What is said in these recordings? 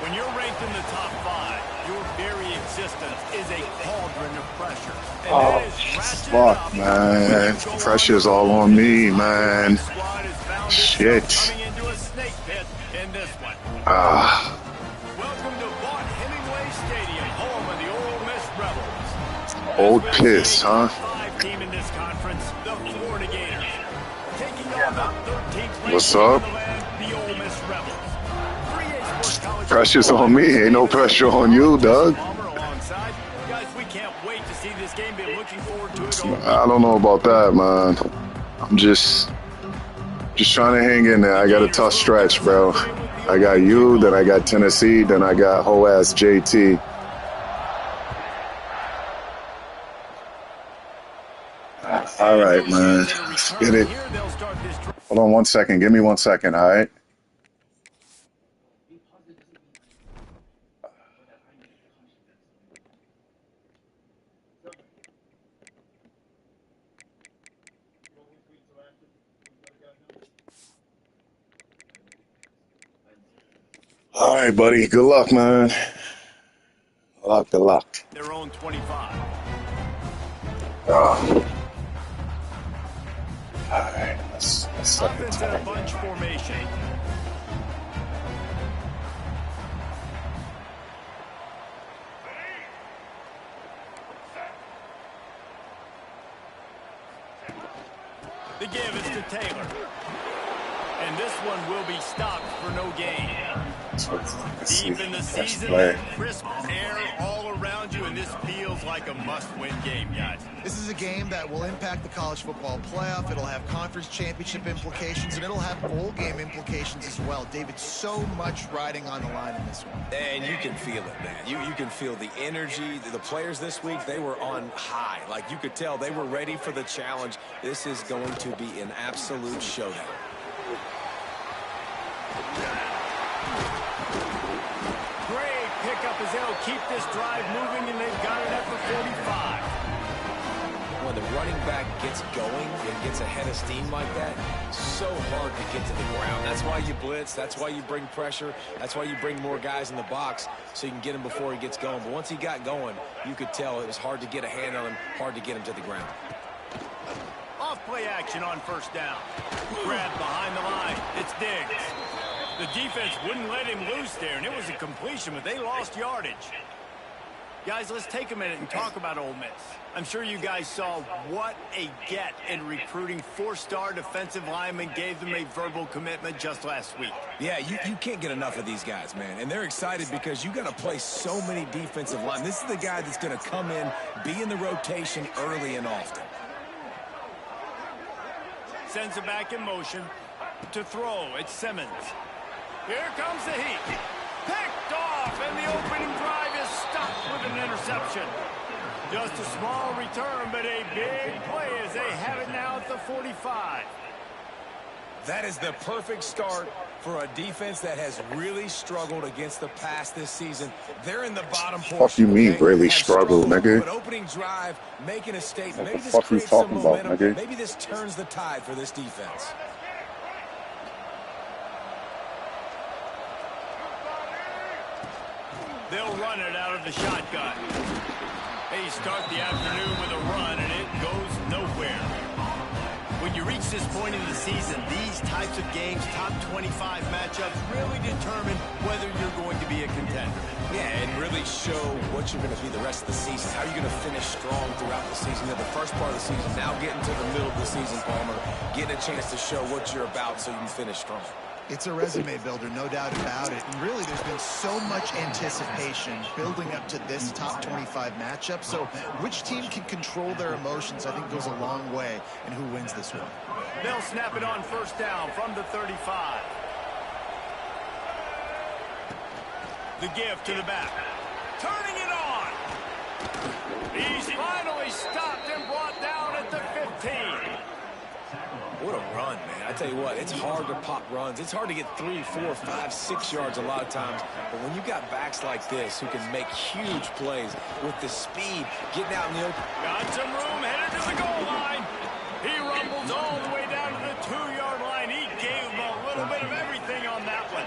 When you're ranked in the top 5, your very existence is a cauldron of pressure. And Oh, fuck, man. Pressure's all on me, man. Shit. Ah. Welcome to Vaught Hemingway Stadium, home of the Ole Miss Rebels. Old piss, huh? Team in this conference, the Florida Gators. Taking on the 13th What's up? the Ole Miss Rebels. Pressure's on me. Ain't no pressure on you, Doug. Guys, we can't wait to see this game. Been looking forward to it. I don't know about that, man. I'm just trying to hang in there. I got a tough stretch, bro. I got you, then I got Tennessee, then I got whole ass JT. All right, man. Let's get it. Hold on 1 second. Give me 1 second, all right? All right, buddy. Good luck, man. Good luck. Their own 25. All right, let's set the time. Bunch formation. The give is to Taylor. And this one will be stopped for no gain. Deep in the season, crisp air all around you, and this feels like a must-win game, guys. This is a game that will impact the college football playoff. It'll have conference championship implications, and it'll have bowl game implications as well. David, so much riding on the line in this one. And you can feel it, man. You can feel the energy. The players this week, they were on high. Like, you could tell they were ready for the challenge. This is going to be an absolute showdown. Great pickup as they'll keep this drive moving, and they've got it at the 45. When the running back gets going and gets ahead of steam like that, so hard to get to the ground. That's why you blitz. That's why you bring pressure. That's why you bring more guys in the box so you can get him before he gets going. But once he got going, you could tell it was hard to get a hand on him, hard to get him to the ground. Off play action on first down. Grabbed behind the line. It's Diggs. The defense wouldn't let him loose there, and it was a completion, but they lost yardage. Guys, let's take a minute and talk about Ole Miss. I'm sure you guys saw what a get in recruiting. 4-star defensive linemen gave them a verbal commitment just last week. Yeah, you can't get enough of these guys, man. And they're excited because you got to play so many defensive line. This is the guy that's going to come in, be in the rotation early and often. Sends it back in motion to throw. It's Simmons. Here comes the heat. Picked off, and the opening drive is stopped with an interception. Just a small return, but a big play as they have it now at the 45. That is the perfect start for a defense that has really struggled against the pass this season. They're in the bottom portion. What do you mean, really struggled, nigga? But opening drive, making a statement. What the fuck you talking about, nigga? Maybe this turns the tide for this defense. They'll run it out of the shotgun. They start the afternoon with a run, and it goes nowhere. When you reach this point in the season, these types of games, top 25 matchups, really determine whether you're going to be a contender. Yeah, and really show what you're going to be the rest of the season. How are you going to finish strong throughout the season? The first part of the season, now getting to the middle of the season, Palmer, getting a chance to show what you're about so you can finish strong. It's a resume builder, no doubt about it. And really, there's been so much anticipation building up to this top 25 matchup. So which team can control their emotions, I think, goes a long way in who wins this one. They'll snap it on first down from the 35. The give to the back. Turning it on. He's finally stopped and brought down at the 15. What a run, man. I tell you what, it's hard to pop runs. It's hard to get 3, 4, 5, 6 yards a lot of times. But when you got backs like this who can make huge plays with the speed, getting out in the open. Got some room, headed to the goal line. He rumbles all the way down to the 2-yard line. He gave him a little bit of everything on that one.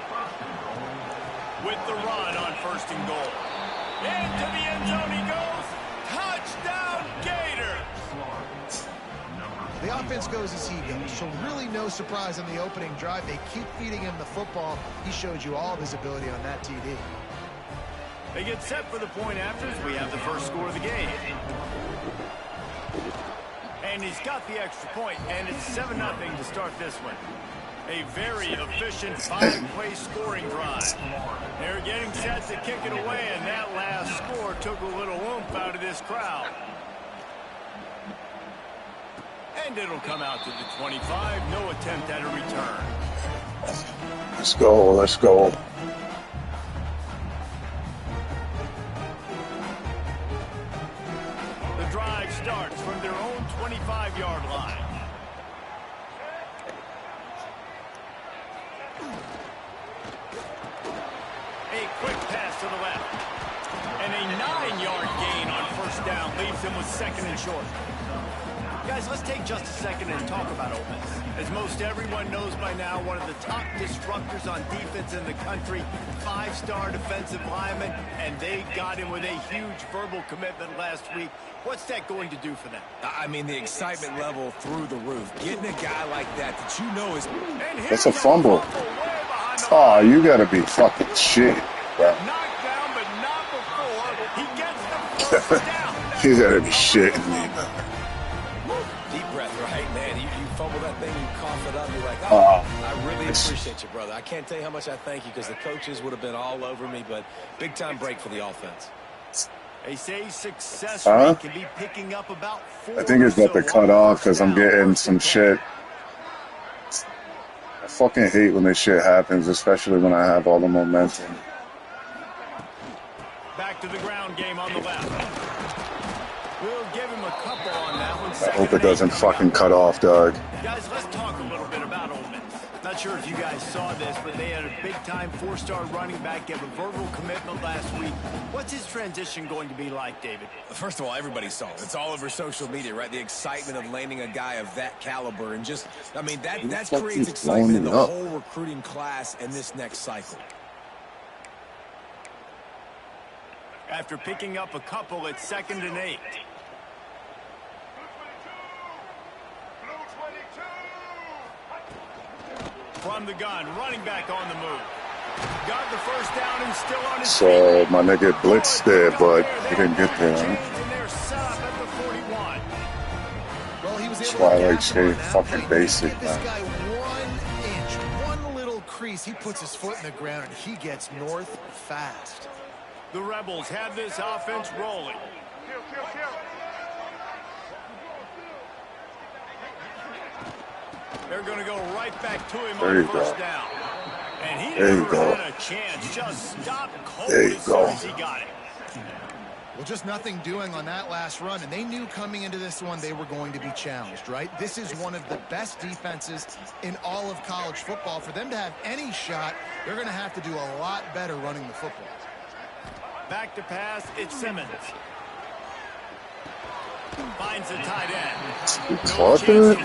with the run on 1st and goal. Into the end zone he goes. Touchdown, Gators! The offense goes as he goes, so really no surprise on the opening drive. They keep feeding him the football. He showed you all of his ability on that TD. They get set for the point after as we have the first score of the game. And he's got the extra point, and it's 7-0 to start this one. A very efficient 5-play scoring drive. They're getting set to kick it away, and that last score took a little oomph out of this crowd. And it'll come out to the 25. No attempt at a return. Let's go. Let's go. The drive starts from their own 25-yard line. A quick pass to the left. And a 9-yard gain on 1st down leaves him with 2nd and short. Guys, let's take just a second and talk about Ole Miss. As most everyone knows by now, one of the top disruptors on defense in the country, 5-star defensive lineman, and they got him with a huge verbal commitment last week. What's that going to do for them? I mean, the excitement level through the roof. Getting a guy like that you know is... That's a fumble. Oh, you gotta be fucking shit, bro. Knocked down, but not before. He gets the first down. You gotta be shitting me, man. Deep breath, right, man? You fumble that thing, you cough it up, you're like, oh, I really appreciate you, brother. I can't tell you how much I thank you because the coaches would have been all over me, but big-time break for the offense. They say success rate can be picking up about 4. I think it's about to cut off because I'm getting some shit. I fucking hate when this shit happens, especially when I have all the momentum. Back to the ground game on the left. We'll give him a couple on that one. I hope it doesn't fucking cut off, dog. Guys, let's talk a little bit about Ole Miss. Not sure if you guys saw this, but they had a big-time 4-star running back give a verbal commitment last week. What's his transition going to be like, David? First of all, everybody saw it. It's all over social media, right? The excitement of landing a guy of that caliber and just, I mean, that creates excitement in the whole recruiting class in this next cycle. After picking up a couple, it's 2nd and 8. From the gun, running back on the move. Got the first down and still on his feet. So my nigga blitzed there, but he didn't get there. Well, he was That's able why to I like gas staying him on fucking that play. basic, Give this man. guy 1 inch, one little crease. He puts his foot in the ground and he gets north fast. The Rebels have this offense rolling. They're going to go right back to him on 1st down. And he never had a chance. Just stopped cold as soon as he got it. Well, just nothing doing on that last run, and they knew coming into this one they were going to be challenged, right? This is one of the best defenses in all of college football. For them to have any shot, they're going to have to do a lot better running the football. Back to pass, it's Simmons. Finds the tight end. He caught that?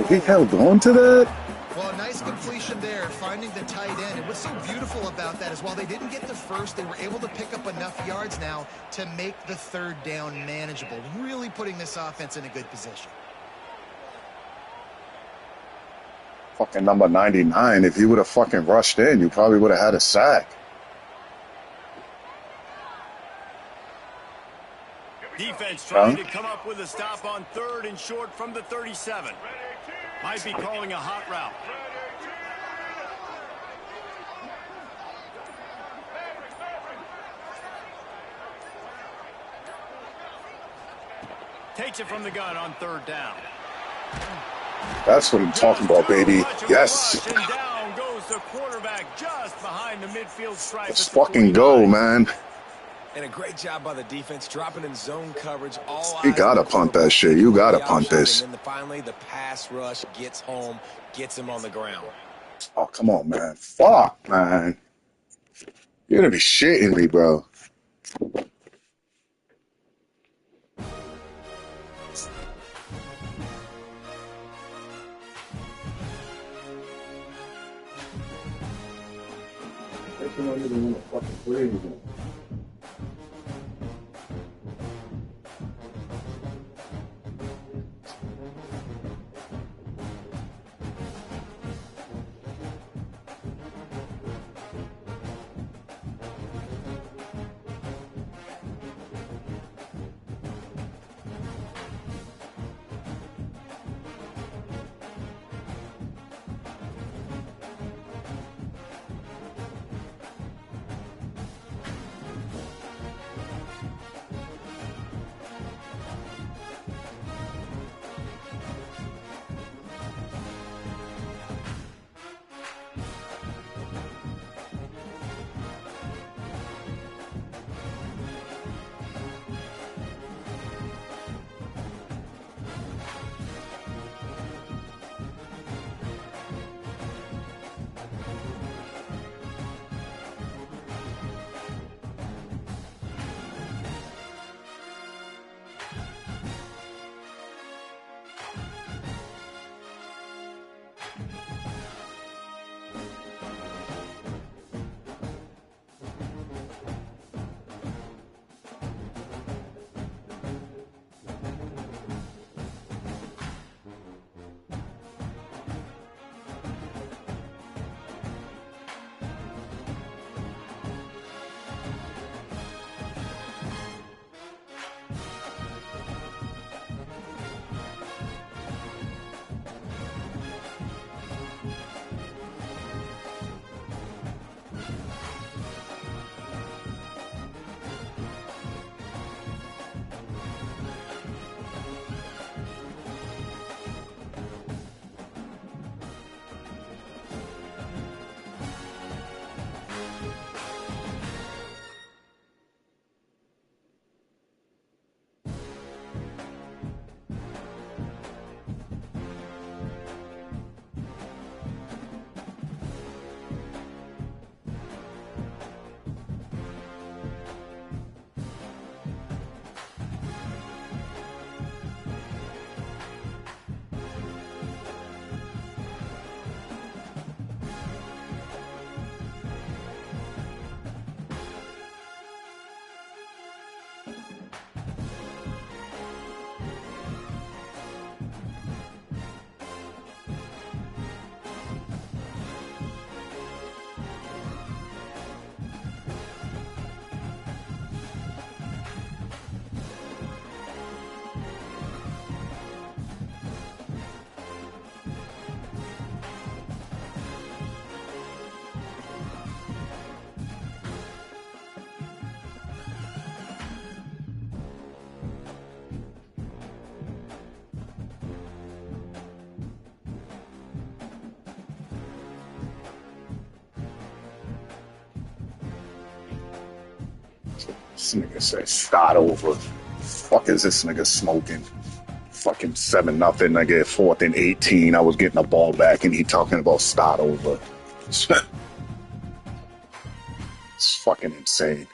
He held on to that? Well, a nice completion there, finding the tight end. And what's so beautiful about that is while they didn't get the first, they were able to pick up enough yards now to make the 3rd down manageable, really putting this offense in a good position. Fucking number 99. If he would have fucking rushed in, you probably would have had a sack. Defense trying to come up with a stop on 3rd and short from the 37. Might be calling a hot route. Takes it from the gun on 3rd down. That's what I'm talking about, baby. Yes. And down goes the quarterback just behind the midfield stripe. Let's fucking go, man. And a great job by the defense, dropping in zone coverage. You gotta punt that shit. You gotta punt this. And then finally, the pass rush gets home, gets him on the ground. Oh, come on, man. Fuck, man. You're gonna be shitting me, bro. That's not even want to fucking play anymore. This nigga said start over. Fuck is this nigga smoking? Fucking 7-0. I get 4th and 18. I was getting the ball back and he talking about start over. It's fucking insane.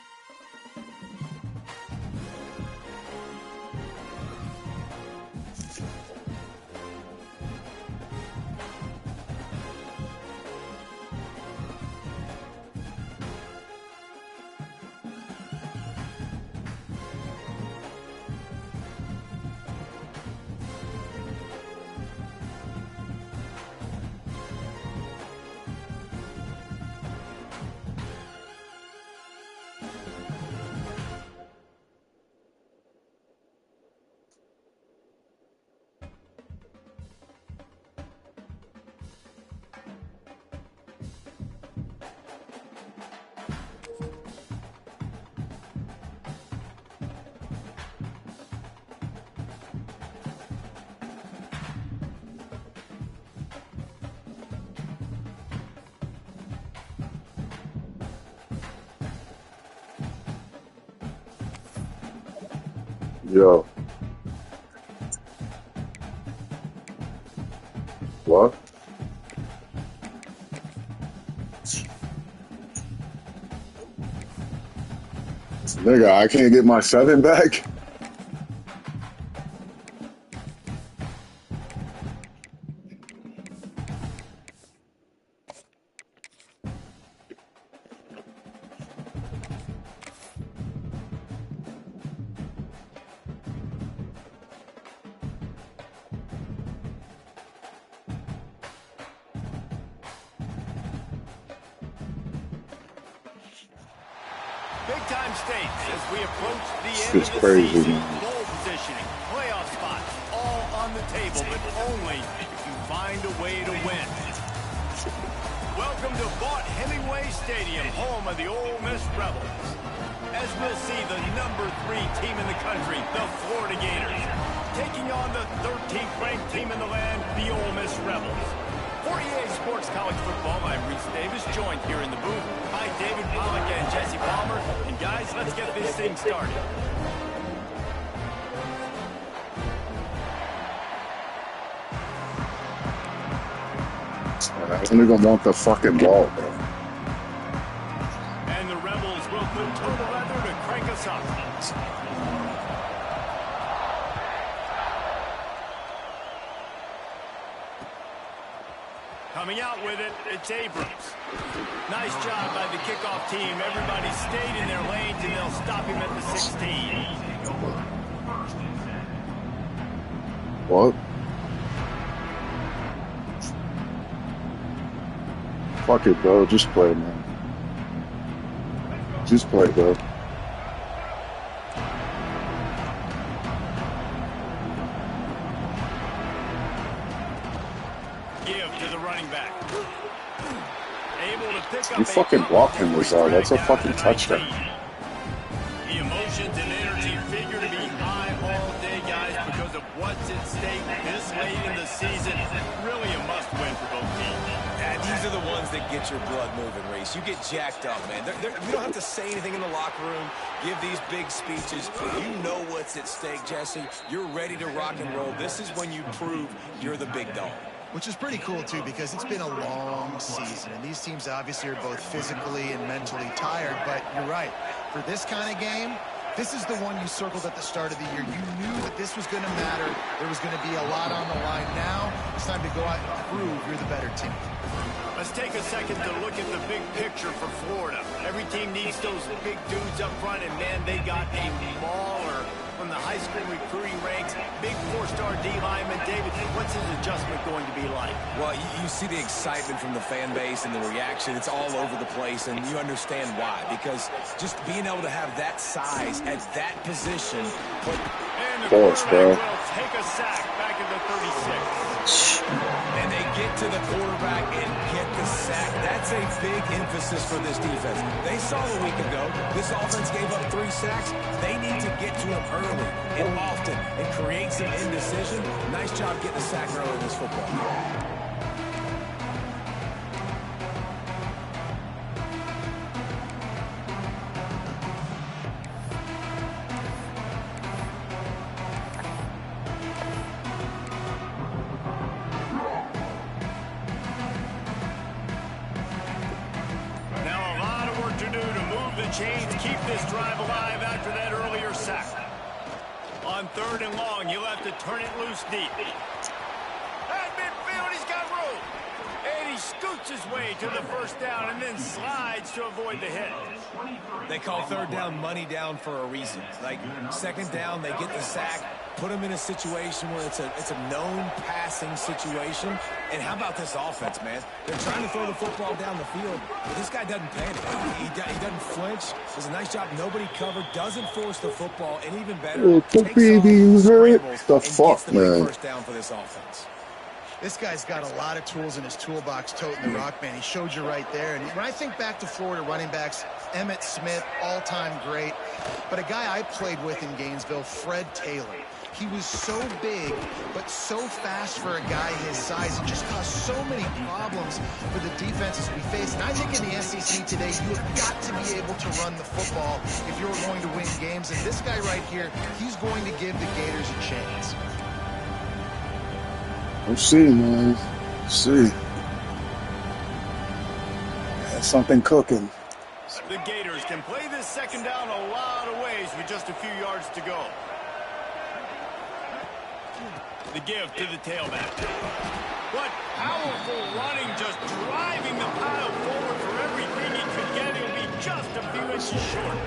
Yo. What? Nigga, I can't get my 7 back? Big-time stakes as we approach the This end is of the crazy, season. man. Bowl positioning, playoff spots, all on the table, but only if you find a way to win. Welcome to Vaught-Hemingway Stadium, home of the Ole Miss Rebels. As we'll see the #3 team in the country, the Florida Gators, taking on the 13th ranked team in the land, the Ole Miss Rebels. For EA Sports College Football, I'm Reese Davis, joined here in the booth by David Pollack and Jesse Palmer. And guys, let's get this thing started. I don't even want the fucking ball, bro. And the Rebels will put total leather to crank us up. Coming out with it, it's Abrams. Nice job by the kickoff team. Everybody stayed in their lanes, and they'll stop him at the 16. What? Fuck it, bro. Just play, man. Just play, bro. You fucking blocked him, Lazar. That's a fucking touchdown. The emotions and energy figure to be high all day, guys, because of what's at stake this late in the season. Really a must-win for both teams. And these are the ones that get your blood moving, Reese. You get jacked up, man. You don't have to say anything in the locker room, give these big speeches. You know what's at stake, Jesse. You're ready to rock and roll. This is when you prove you're the big dog. Which is pretty cool, too, because it's been a long season. And these teams obviously are both physically and mentally tired. But you're right. For this kind of game, this is the one you circled at the start of the year. You knew that this was going to matter. There was going to be a lot on the line. Now it's time to go out and prove you're the better team. Let's take a second to look at the big picture for Florida. Every team needs those big dudes up front, and, man, they got a mauler from the high school recruiting ranks. Big four-star D-lineman. David, what's his adjustment going to be like? Well, you see the excitement from the fan base and the reaction. It's all over the place, and you understand why. Because just being able to have that size at that position. Force, bro. Will take a sack back at the 36. And they get to the quarterback and get the sack. That's a big emphasis for this defense. They saw a week ago, this offense gave up 3 sacks. They need to get to him early and often and create some indecision. Nice job getting a sack early in this football game. Chains keep this drive alive after that earlier sack. On 3rd and long, you'll have to turn it loose deep. At midfield, he's got room. And he scoots his way to the first down and then slides to avoid the hit. They call 3rd down money down for a reason. Like 2nd down, they get the sack, put them in a situation where it's a known passing situation. And how about this offense, man? They're trying to throw the football down the field, but this guy doesn't panic. He doesn't flinch. Does a nice job. Nobody covered. Doesn't force the football. And even better, takes off, scrambles, the and fuck, gets the big man. first down for this offense. This guy's got a lot of tools in his toolbox toting the rock, man. He showed you right there. And when I think back to Florida running backs, Emmitt Smith, all-time great. But a guy I played with in Gainesville, Fred Taylor. He was so big, but so fast for a guy his size. It just caused so many problems for the defenses we face. And I think in the SEC today, you have got to be able to run the football if you're going to win games. And this guy right here, he's going to give the Gators a chance. We'll see, man. We'll see. There's something cooking. The Gators can play this 2nd down a lot of ways with just a few yards to go. The give to the tailback. What powerful running, just driving the pile forward for everything he could get. He'll be just a few inches short.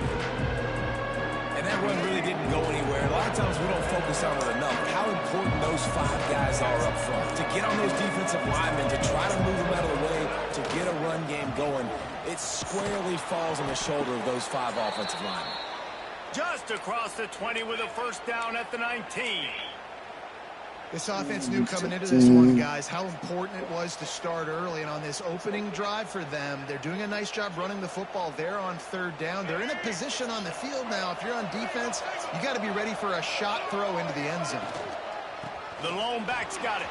And that run really didn't go anywhere. A lot of times we don't focus on it enough. How important those 5 guys are up front. To get on those defensive linemen, to try to move them out of the way, to get a run game going. it squarely falls on the shoulder of those 5 offensive linemen. Just across the 20 with a first down at the 19. This offense knew coming into this one, guys, how important it was to start early. And on this opening drive for them, they're doing a nice job running the football. They're on 3rd down. They're in a position on the field now. If you're on defense, you got to be ready for a shot throw into the end zone. The lone back's got it.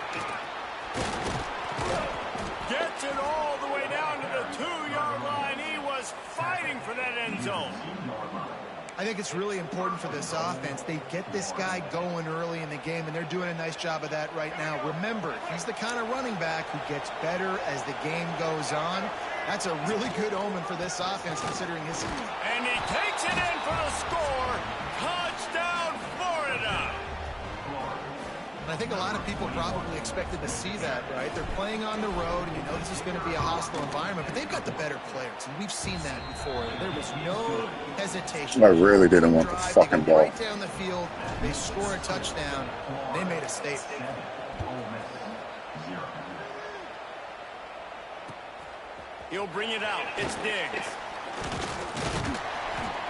Gets it all the way down to the 2-yard line. He was fighting for that end zone. I think it's really important for this offense. They get this guy going early in the game, and they're doing a nice job of that right now. Remember, he's the kind of running back who gets better as the game goes on. That's a really good omen for this offense, considering his speed. And he takes it in for the score. Touchdown, Florida. And I think a lot of people probably expected to see that, right? They're playing on the road, and you know this is going to be a hostile environment, but they've got the better players, and we've seen that before. There was no hesitation. I really didn't want the fucking ball. Right down the field, they score a touchdown. They made a statement. He'll bring it out. It's Diggs.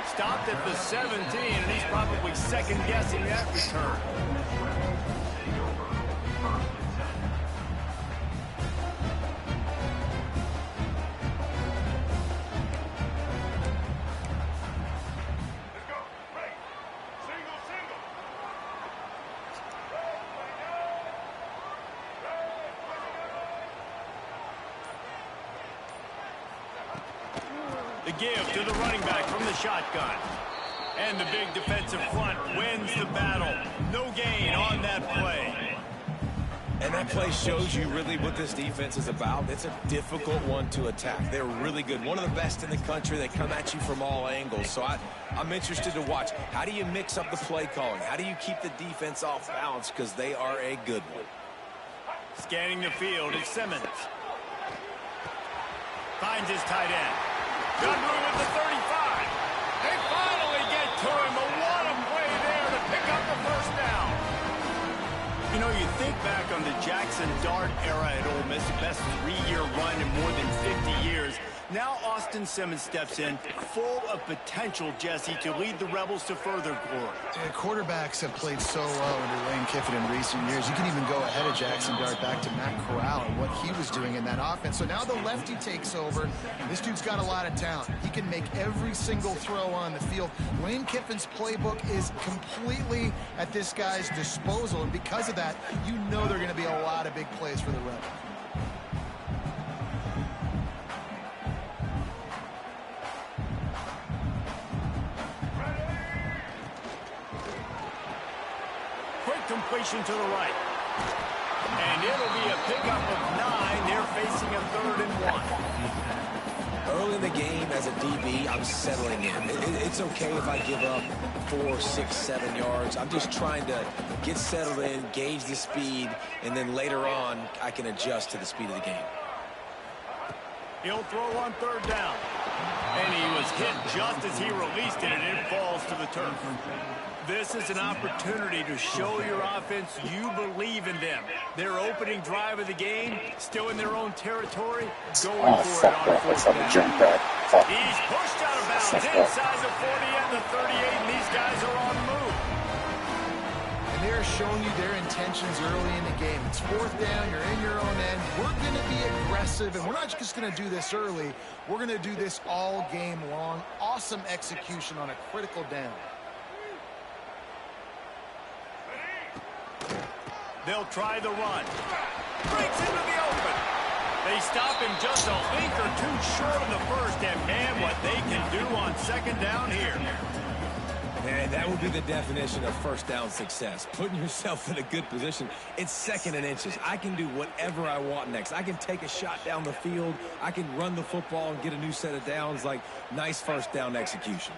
Stopped at the 17, and he's probably second-guessing that return. The give to the running back from the shotgun. And the big defensive front wins the battle. No gain on that play. And that play shows you really what this defense is about. It's a difficult one to attack. They're really good. One of the best in the country. They come at you from all angles. So I'm interested to watch. How do you mix up the play calling? How do you keep the defense off balance? Because they are a good one. Scanning the field, it's Simmons. Finds his tight end. Gunner with the 35. They finally get to him, but what a play there to pick up the first down. You know, you think back on the Jackson Dart era at Ole Miss, the best 3-year run in more than 50 years. Now Austin Simmons steps in, full of potential, Jesse, to lead the Rebels to further glory. Quarterbacks have played so well under Lane Kiffin in recent years. You can even go ahead of Jackson Dart back to Matt Corral and what he was doing in that offense. So now the lefty takes over. This dude's got a lot of talent. He can make every single throw on the field. Lane Kiffin's playbook is completely at this guy's disposal, and because of that, you know there are going to be a lot of big plays for the Rebels. Completion to the right. And it'll be a pickup of 9. They're facing a 3rd and 1. Early in the game as a DB, I'm settling in. It's okay if I give up 4, 6, 7 yards. I'm just trying to get settled in, gauge the speed, and then later on, I can adjust to the speed of the game. He'll throw on 3rd down. And he was hit just as he released it, and it falls to the turf. This is an opportunity to show your offense you believe in them. Their opening drive of the game, still in their own territory, going for it on 4th down. He's pushed out of bounds inside the 40 and the 38, and these guys are on the move. And they're showing you their intentions early in the game. It's 4th down, you're in your own end. We're going to be aggressive, and we're not just going to do this early. We're going to do this all game long. Awesome execution on a critical down. They'll try the run. Breaks into the open. They stop him just a link or 2 short in the first, and man, what they can do on 2nd down here. And that would be the definition of first down success. Putting yourself in a good position. It's 2nd and inches. I can do whatever I want next. I can take a shot down the field. I can run the football and get a new set of downs. Like, nice first down execution.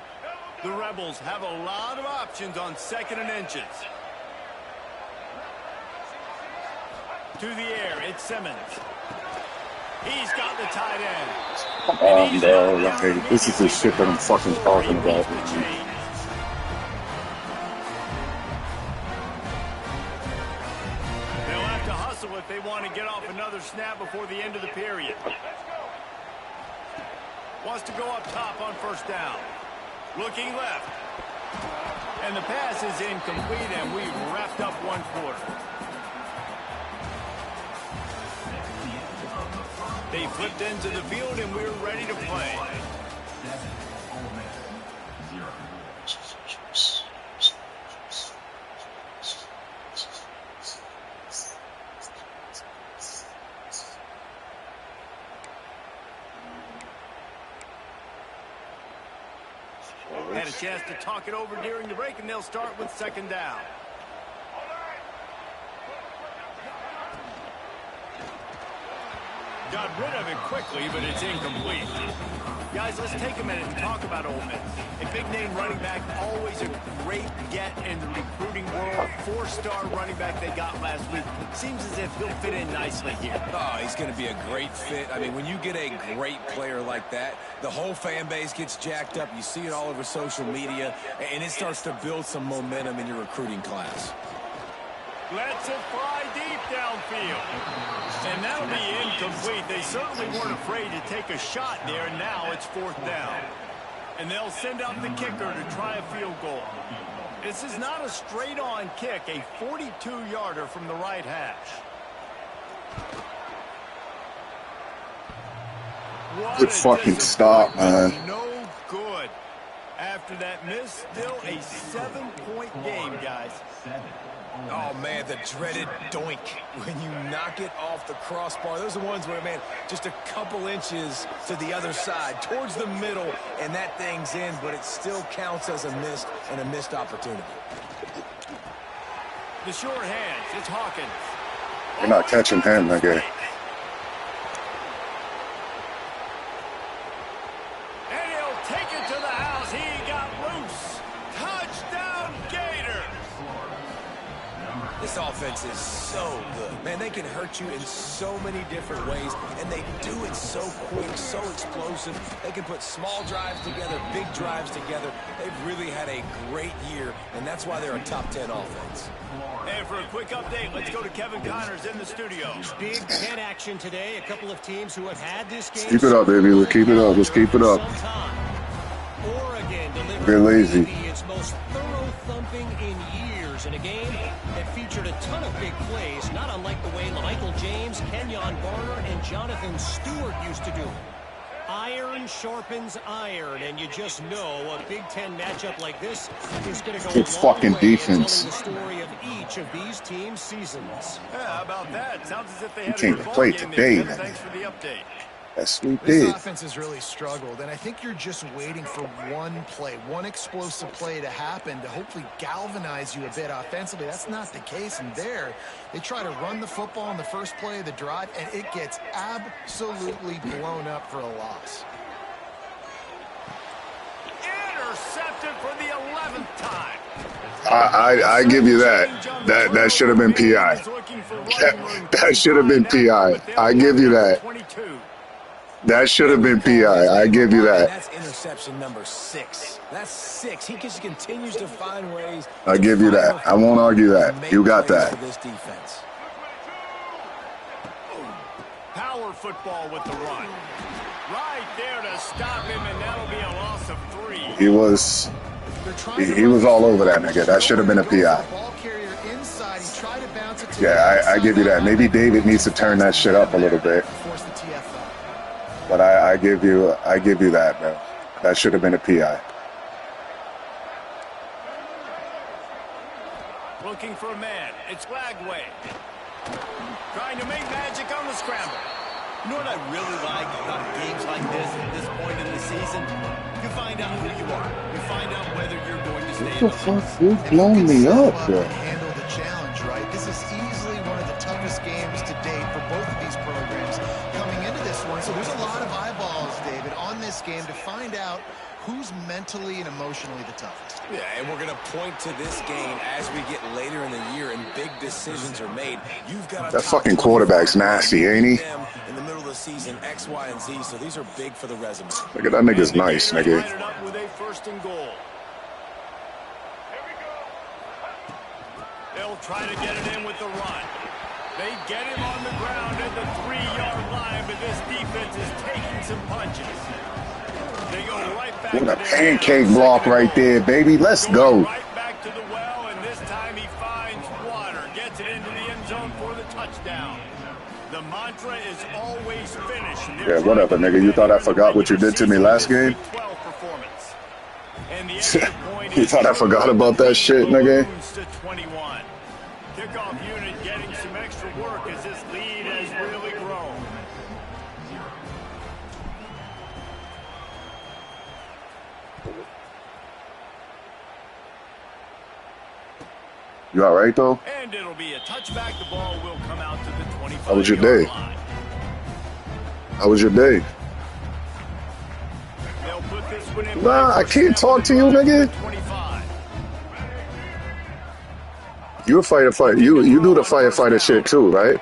The Rebels have a lot of options on 2nd and inches. To the air, it's Simmons. He's got the tight end. Come on, bro. This is the shit that I'm fucking talking about. They'll have to hustle if they want to get off another snap before the end of the period. Wants to go up top on first down. Looking left. And the pass is incomplete, and we've wrapped up one quarter. They flipped into the field, and we're ready to play. Had a chance to talk it over during the break, and they'll start with second down. Got rid of it quickly, but it's incomplete. Guys, let's take a minute and talk about Ole Miss. A big-name running back, always a great get in the recruiting world. Four-star running back they got last week. Seems as if he'll fit in nicely here. Oh, he's going to be a great fit. I mean, when you get a great player like that, the whole fan base gets jacked up. You see it all over social media, and it starts to build some momentum in your recruiting class. Lets it fly deep downfield. And that'll be incomplete. They certainly weren't afraid to take a shot there, and now it's fourth down. And they'll send out the kicker to try a field goal. This is not a straight-on kick, a 42-yarder from the right hash. Good fucking stop, man. No good. After that miss, still a 7-point game, guys. Oh, man, the dreaded doink. When you knock it off the crossbar, those are the ones where, man, just a couple inches to the other side, towards the middle, and that thing's in, but it still counts as a missed and a missed opportunity. The short hands, it's Hawkins. You're not catching him, nigga. And he'll take it to the house. He got loose. Touchdown, Gators. This offense is so good. Man, they can hurt you in so many different ways, and they do it so quick, so explosive. They can put small drives together, big drives together. They've really had a great year, and that's why they're a top 10 offense. And for a quick update, let's go to Kevin Connors in the studio. Big 10 action today. A couple of teams who have had this game. Keep it up, baby. Let's keep it up. Let's keep it up. Oregon Get delivered lazy. its most thorough thumping in years in a game that featured a ton of big plays, not unlike the way Michael James, Kenyon Barner, and Jonathan Stewart used to do it. Iron sharpens iron, and you just know a Big Ten matchup like this is going to go Good a long fucking way defense. in telling the story of each of these teams' seasons. Yeah, how about that? Sounds as if they You had a can't good ball play game today, there. man. Thanks for the update. That's what we This did. offense has really struggled, and I think you're just waiting for one play, one explosive play to happen to hopefully galvanize you a bit offensively. That's not the case, and there they try to run the football in the first play of the drive, and it gets absolutely blown up for a loss. Intercepted for the 11th time. I give you that. That should have been PI. That should have been PI. I give you that. That should have been PI. I give you that. That's interception number 6. That's 6. He just continues to find ways. I give you that. I won't argue that. You got that. This defense. Power football with the run. Right there to stop him, and that'll be a loss of 3. He was all over that nigga. That should have been a PI. Yeah, I give you that. Maybe David needs to turn that shit up a little bit. But I give you that, man. That should have been a PI. Looking for a man. It's Lagway. Trying to make magic on the scramble. You know what I really like about games like this at this point in the season? You find out who you are. You find out whether you're going to stay. What the fuck? You're blowing me up, bro. Handle the challenge, right? This is easily one of the toughest games to date for both of these programs coming into this one. So there's a lot of eyeballs, David, on this game to find out who's mentally and emotionally the toughest. Yeah, and we're going to point to this game as we get later in the year and big decisions are made. You've got That fucking quarterback's nasty, ain't he? In the middle of the season, X, Y, and Z, so these are big for the resume. Look at that nigga's nice, nigga. Lining up with a first and goal. They'll try to get it in with the run. They get him on the ground at the 3-yard line, but this defense is taking some punches. What a pancake block right there, baby. Let's go. Right back to the well, and this time he finds water. Gets it into the end zone for the touchdown. The mantra is always finish. Yeah, whatever, nigga. You thought I forgot what you did to me last game? You thought I forgot about that shit, nigga? Kickoff unit getting some extra work as this lead has really grown. You all right, though? And it'll be a touchback. The ball will come out to the 25. How was your day? How was your day? They'll put this one in. Nah, I can't talk to you, nigga. You a firefighter. You do the firefighter shit too, right?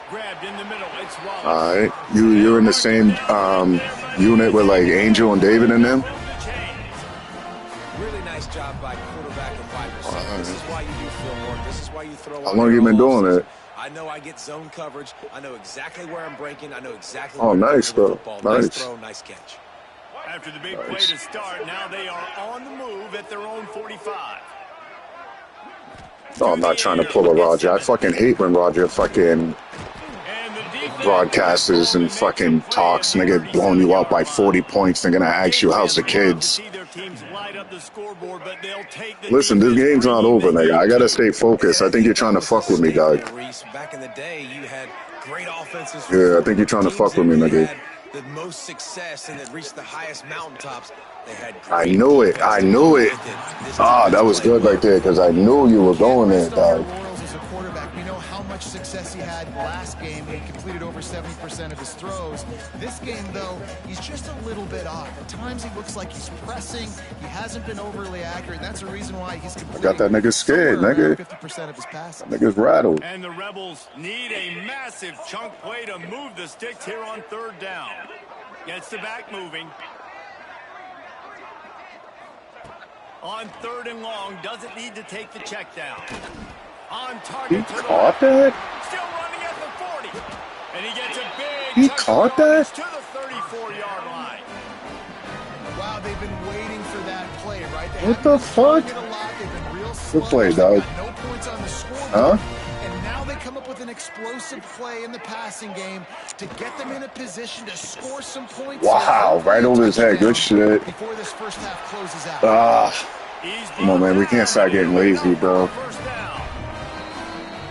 Grabbed in the middle. It's Wallace. All right. You're in the same unit with like Angel and David and them. Really nice job by quarterback and wide receiver. This is why you do film work. This is why you throw. How long have you been doing it? I know I get zone coverage. I know exactly where I'm breaking. I know exactly. Oh, nice, bro. Nice. Nice throw, nice catch. After the big play to start, now they are on the move at their own 45. No, I'm not trying to pull a Roger. I fucking hate when Roger fucking broadcasters and fucking talks, nigga, blowing you up by 40 points. They're gonna ask you how's the kids. Listen, this game's not over, nigga. I gotta stay focused. I think you're trying to fuck with me, dog. Back in the day, you had great offenses. Yeah, I think you're trying to fuck with me, nigga. The most success and that reached the highest mountaintops. They had. I knew it. I knew it. Ah, that was good right there because I knew you were going there, dog. As a quarterback, we know how much success he had last game when he completed over 70% of his throws. This game, though, he's just a little bit off. At times, he looks like he's pressing. He hasn't been overly accurate. That's the reason why he's completing. I got that nigga scared, nigga. 50% of his passes. That nigga's rattled. And the Rebels need a massive chunk play to move the sticks here on third down. Gets the back moving. On third and long, doesn't need to take the check down. On target to the caught that? Still running at the 40. And he gets a big He caught that? to the 34-yard line. Wow, they've been waiting for that play, right? What the fuck? Good play, dog. No points on the scoreboard. Huh? And now they come up with an explosive play in the passing game to get them in a position to score some points. Wow, right over his head. Good shit. Before this first half closes out. Come on, man. We can't start getting lazy, bro. First down.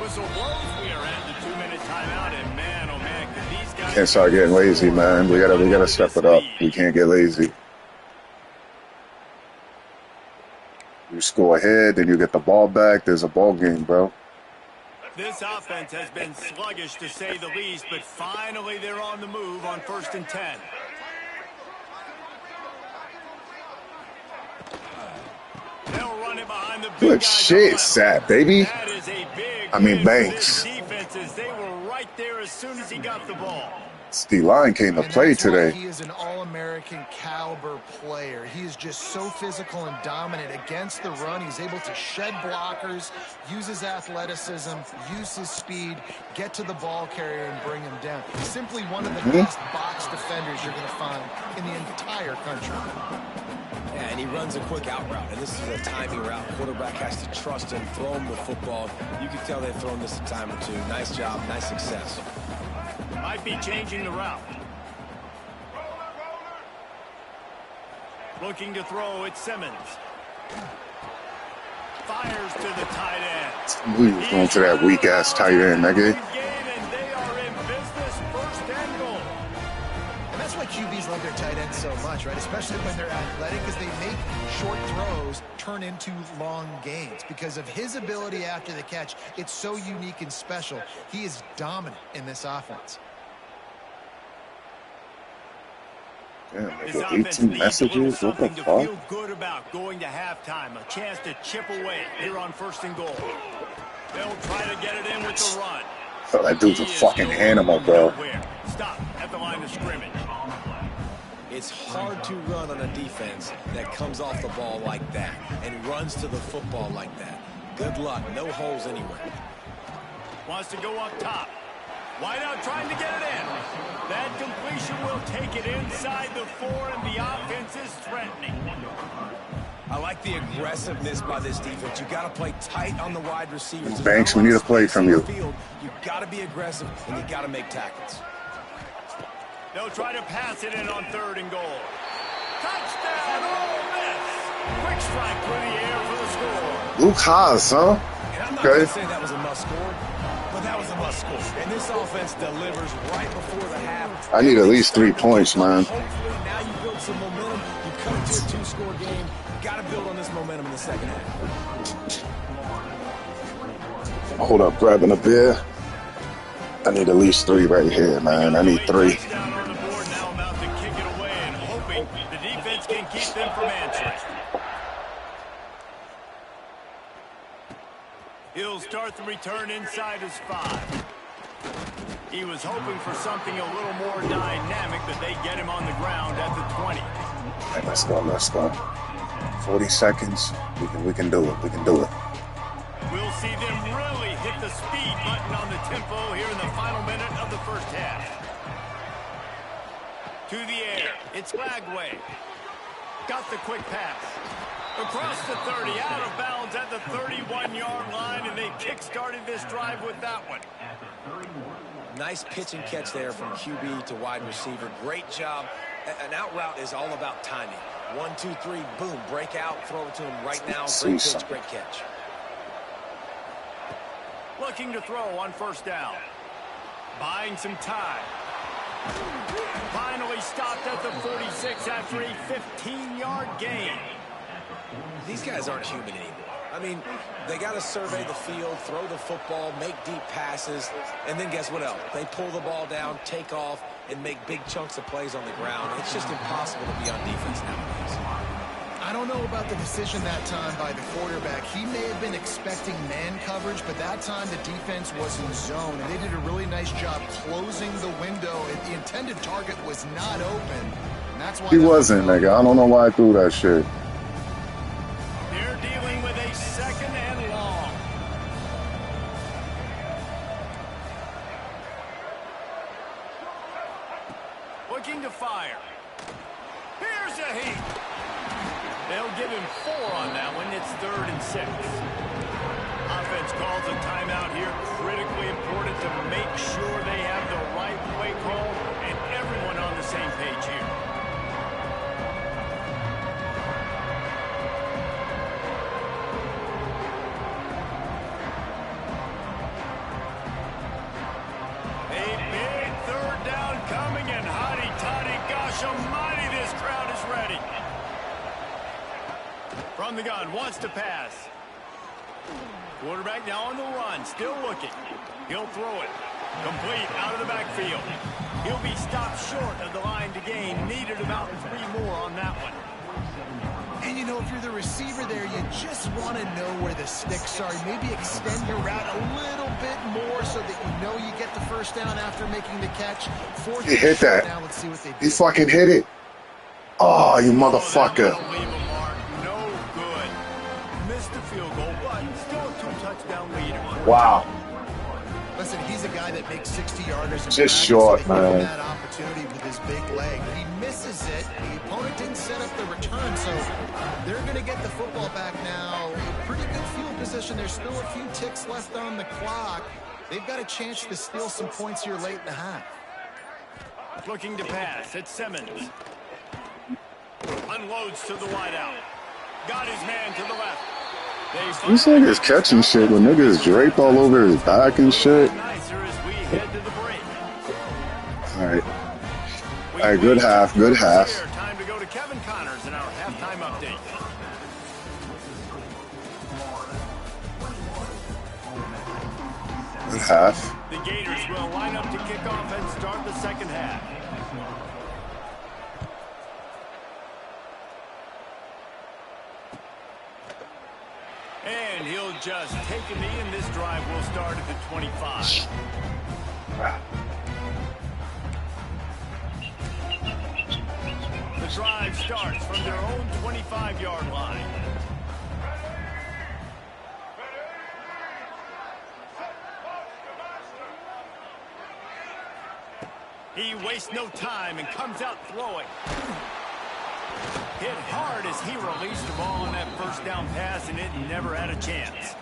Whistle blows. We are at the 2-minute timeout, and man, oh man, could these guys Can't start getting lazy, man. We gotta step it up. We can't get lazy. You score ahead, then you get the ball back. There's a ball game, bro. This offense has been sluggish, to say the least, but finally they're on the move on 1st and 10. They'll run it behind the big Good guys shit, Sap, baby. That is a big I mean, win Banks. for this defense, as they were right there as soon as he got the ball. D-line came to play today. He is an all-American caliber player. He is just so physical and dominant against the run. He's able to shed blockers, use his athleticism, use his speed, get to the ball carrier and bring him down. He's simply one of the best box defenders you're going to find in the entire country. Yeah, and he runs a quick out route, and this is a timing route. Quarterback has to trust him, throw him the football. You can tell they've thrown this a time or two. Nice job, nice success. Might be changing the route. Looking to throw, it's Simmons. Fires to the tight end. We was going to that weak-ass tight end, nigga. And they are in business, 1st and goal. And that's why QBs love their tight ends so much, right? Especially when they're athletic, because they make short throws turn into long gains. Because of his ability after the catch, it's so unique and special. He is dominant in this offense. Damn, nigga, 18 messages? What the fuck? Feel good about going to halftime. A chance to chip away here on 1st and goal. They'll try to get it in with the run. Oh, that dude's a fucking animal, bro. Stop at the line of scrimmage. It's hard to run on a defense that comes off the ball like that and runs to the football like that. Good luck. No holes anywhere. Wants to go up top. Wide out trying to get it in. That completion will take it inside the 4, and the offense is threatening. I like the aggressiveness by this defense. You got to play tight on the wide receivers. Banks, we need a play from you. You got to be aggressive, and you got to make tackles. They'll try to pass it in on 3rd and goal. Touchdown, Ole Miss! Quick strike through the air for the score. Luke Haas, huh? And I'm not going to say that was a must score, but that was a must score. And this offense delivers right before the half. I need at least 3 points, man. Hopefully now you build some momentum. You cut it to a 2-score game. Got to build on this momentum in the second half. Hold up, grabbing a beer. I need at least 3 right here, man. I need 3. Touchdown on the board, now about to kick it away and hoping the defense can keep them from answering. He'll start the return inside his 5. He was hoping for something a little more dynamic, but they get him on the ground at the 20. Right, let's go, let's go. 40 seconds. We can do it. We can do it. We'll see them really hit the speed button on the tempo here in the final minute of the first half. To the air. It's Lagway. Got the quick pass. Across the 30, out of bounds at the 31-yard line, and they kick-started this drive with that one. Nice pitch and catch there from QB to wide receiver. Great job. An out route is all about timing. 1, 2, 3, boom, break out, throw it to him right now. Great pitch, great catch. Looking to throw on 1st down. Buying some time. Finally stopped at the 46 after a 15-yard gain. These guys aren't human anymore. I mean, they got to survey the field, throw the football, make deep passes, and then guess what else? They pull the ball down, take off, and make big chunks of plays on the ground. It's just impossible to be on defense nowadays. I don't know about the decision that time by the quarterback. He may have been expecting man coverage, but that time the defense was in zone, and they did a really nice job closing the window. The intended target was not open. And that's why he wasn't, nigga. I don't know why I threw that shit. They're dealing with a 2nd and long. Looking to fire. Here's a heat. They'll give him 4 on that one. It's 3rd and 6. Offense calls a timeout here. Critically important to make sure they have the right play call and everyone on the same page here. A big 3rd down coming, and hotty-toddy, gosh almighty, this crowd is ready. From the gun, wants to pass. Quarterback now on the run, still looking. He'll throw it. Complete out of the backfield. He'll be stopped short of the line to gain. Needed about 3 more on that one. And, you know, if you're the receiver there, you just want to know where the sticks are. Maybe extend your route a little bit more so that you know you get the 1st down after making the catch. 4th He hit that. Now let's see what they do. He fucking hit it. Oh, you motherfucker. Wow. Listen, he's a guy that makes 60-yarders. Just short, man. That opportunity with his big leg. He misses it. The opponent didn't set up the return, so they're going to get the football back now. Pretty good field position. There's still a few ticks left on the clock. They've got a chance to steal some points here late in the half. Looking to pass. It's Simmons. Unloads to the wideout. Got his man to the left. These niggas catching shit with niggas draped all over his back and shit. Alright. Alright, good half, good half. Time to go to Kevin Connors in our halftime update. Good half. The Gators will line up to kick off and start the 2nd half. And he'll just take a knee, and this drive will start at the 25. The drive starts from their own 25-yard line. He wastes no time and comes out throwing. Hit hard as he released the ball on that first down pass, and it never had a chance.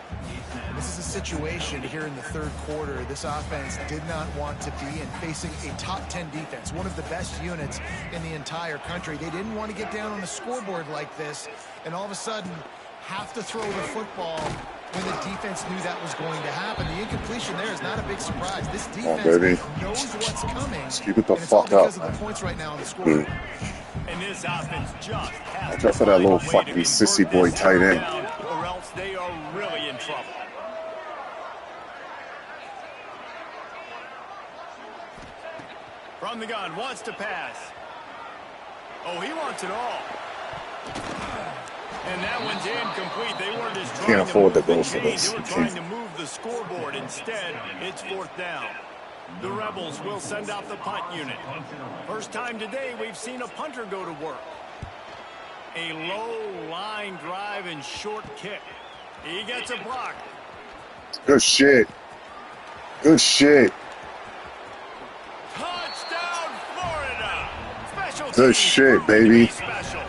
This is a situation here in the third quarter this offense did not want to be in, facing a top 10 defense, one of the best units in the entire country. They didn't want to get down on the scoreboard like this, and all of a sudden have to throw the football when the defense knew that was going to happen. The incompletion there is not a big surprise. This defense knows what's coming. Just keep it the and it's all fuck up. because of the points right now on the scoreboard. And this offense just has Watch out for that little fucking sissy boy tight end. Or else they are really in trouble. From the gun, wants to pass. Oh, he wants it all. And that one's incomplete. They weren't just trying Can't afford to to go move for the this. chains. They were trying to move the scoreboard. Instead, it's fourth down. The Rebels will send out the punt unit. First time today we've seen a punter go to work. A low line drive and short kick. He gets a block. Good shit. Good shit. Touchdown, Florida. Special Good teams shit, proving to be baby. special.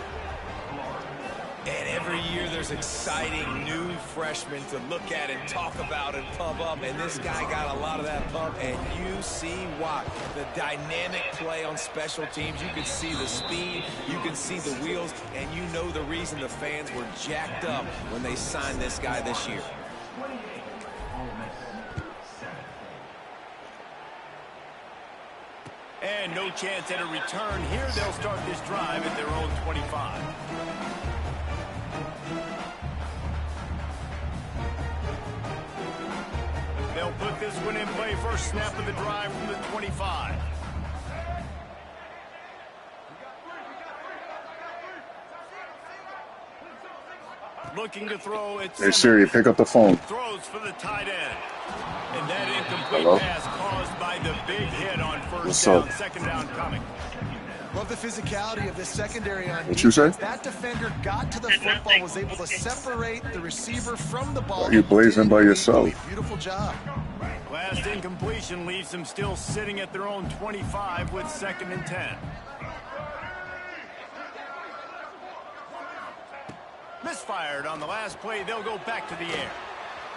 And every year there's exciting new freshmen to look at and talk about and pump up. And this guy got a lot of that pump, and you see why. The dynamic play on special teams. You can see the speed, you can see the wheels, and you know the reason the fans were jacked up when they signed this guy this year. And no chance at a return. Here they'll start this drive at their own 25. They'll put this one in play. First snap of the drive from the 25. Looking to throw. It's Hey Siri, pick up the phone. throws for the tight end. And that incomplete pass caused by the big hit on first What's down. up? Second down coming. Love the physicality of this secondary on What you say? defense. That defender got to the football, was able to separate the receiver from the ball. Are you blazing by yourself? Beautiful job. Last incompletion leaves them still sitting at their own 25 with 2nd and 10. Misfired on the last play. They'll go back to the air.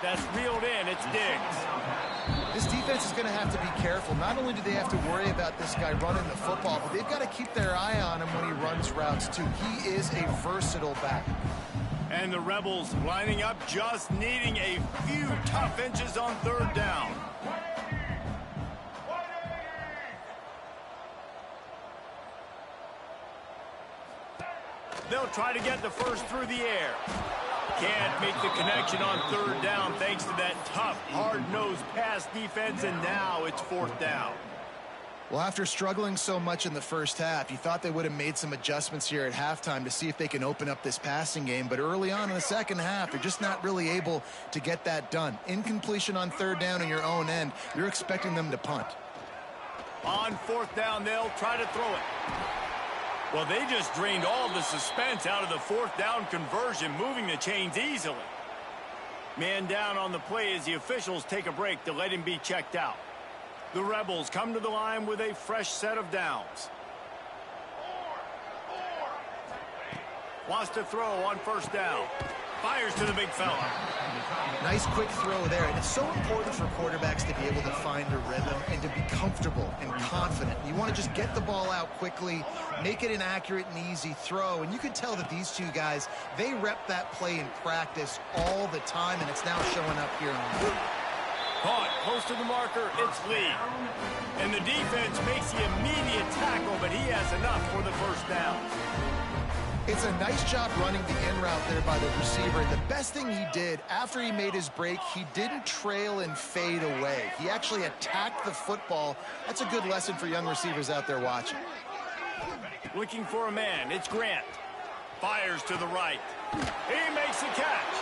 That's reeled in. It's Diggs. This defense is going to have to be careful. Not only do they have to worry about this guy running the football, but they've got to keep their eye on him when he runs routes too. He is a versatile back. And the Rebels lining up, just needing a few tough inches on third down. They'll try to get the first through the air. Can't make the connection on third down thanks to that tough, hard-nosed pass defense, and now it's fourth down. Well, after struggling so much in the first half, you thought they would have made some adjustments here at halftime to see if they can open up this passing game. But early on in the second half, they're just not really able to get that done. Incompletion on third down in your own end, you're expecting them to punt. On fourth down, they'll try to throw it. Well, they just drained all the suspense out of the fourth down conversion, moving the chains easily. Man down on the play as the officials take a break to let him be checked out. The Rebels come to the line with a fresh set of downs. Wants to throw on first down. Fires to the big fella. Nice quick throw there. And it's so important for quarterbacks to be able to find a rhythm and to be comfortable and confident. You want to just get the ball out quickly, make it an accurate and easy throw. And you can tell that these two guys, they rep that play in practice all the time, and it's now showing up here on the field. Caught close to the marker, it's Lee. And the defense makes the immediate tackle, but he has enough for the first down. It's a nice job running the in route there by the receiver. The best thing he did after he made his break, he didn't trail and fade away. He actually attacked the football. That's a good lesson for young receivers out there watching. Looking for a man, it's Grant. Fires to the right. He makes the catch.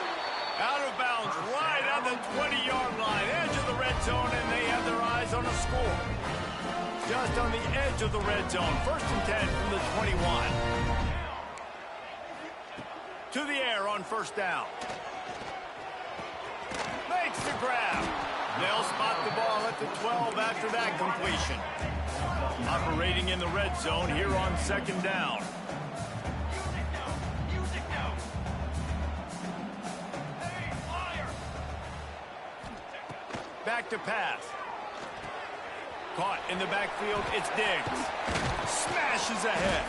Out of bounds, right on the 20-yard line, edge of the red zone, and they have their eyes on a score. Just on the edge of the red zone, 1st and 10 from the 21. To the air on first down. Makes the grab. They'll spot the ball at the 12 after that completion. Operating in the red zone here on 2nd down. Back to pass. Caught in the backfield, it's Diggs. Smashes ahead.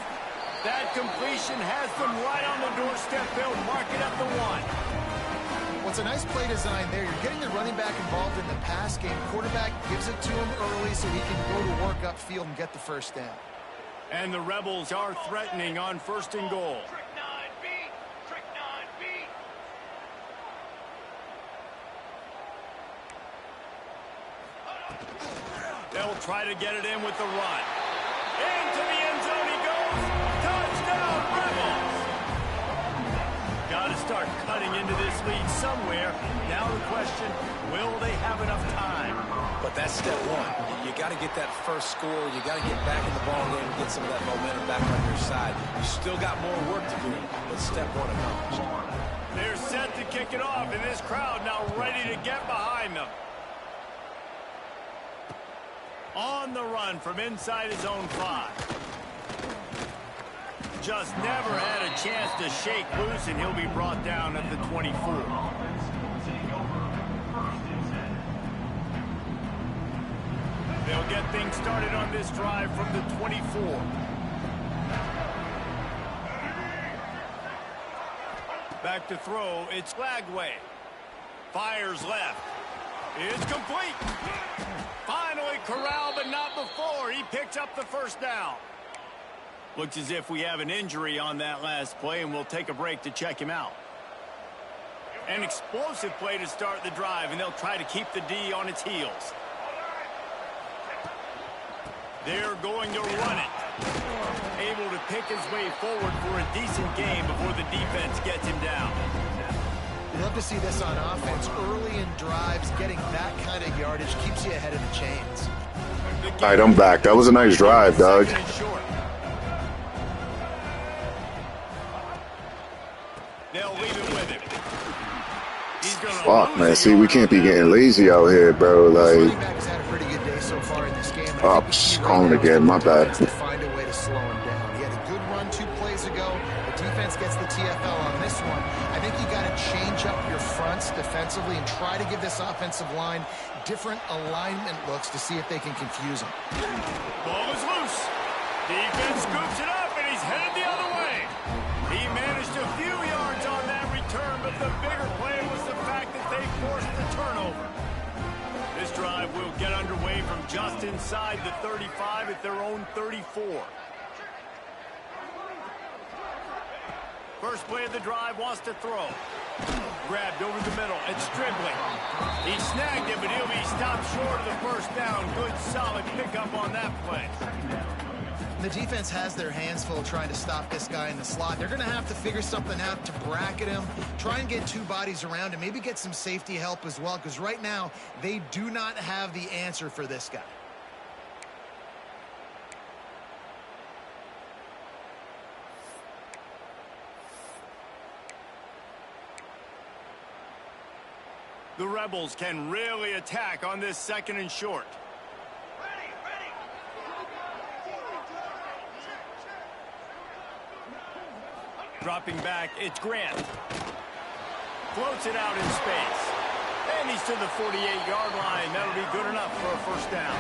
That completion has them right on the doorstep. They'll mark it at the 1. Well, it's a nice play design there. You're getting the running back involved in the pass game. Quarterback gives it to him early so he can go to work upfield and get the first down. And the Rebels are threatening on 1st and goal. They'll try to get it in with the run. Into the end zone he goes. Touchdown, Rebels! Got to start cutting into this lead somewhere. Now the question, will they have enough time? But that's step one. You got to get that first score. You got to get back in the ball game and get some of that momentum back on your side. You still got more work to do, but step one accomplished. They're set to kick it off, and this crowd now ready to get behind them. On the run from inside his own 5. Just never had a chance to shake loose, and he'll be brought down at the 24. They'll get things started on this drive from the 24. Back to throw, it's Flagway. Fires left. It's complete. Finally corralled, but not before. He picks up the first down. Looks as if we have an injury on that last play, and we'll take a break to check him out. An explosive play to start the drive, and they'll try to keep the D on its heels. They're going to run it. Able to pick his way forward for a decent game before the defense gets him down. You love to see this on offense. Early in drives, getting that kind of yardage keeps you ahead of the chains. All right, I'm back. That was a nice drive, Doug. They'll leave it with him. Fuck, man. See, we can't be getting lazy out here, bro. Like, Had a pretty good day so far in this game. oh, calling again. My bad. To find a way to slow him down. He had a good run 2 plays ago. The defense gets the TFL on this one. I think you got to change up your fronts defensively and try to give this offensive line different alignment looks to see if they can confuse him. Ball is loose. Defense scoops it up, and he's headed the other way. He managed a few yards on that return, but the bigger play was the fact that they forced the turnover. This drive will get underway from just inside the 35 at their own 34. First play of the drive, wants to throw. Grabbed over the middle. It's Stribling. He snagged it, but he'll be stopped short of the first down. Good, solid pickup on that play. The defense has their hands full trying to stop this guy in the slot. They're going to have to figure something out to bracket him, try and get 2 bodies around him, maybe get some safety help as well, because right now they do not have the answer for this guy. The Rebels can really attack on this 2nd and short. Dropping back, it's Grant. Floats it out in space. And he's to the 48-yard line. That'll be good enough for a first down.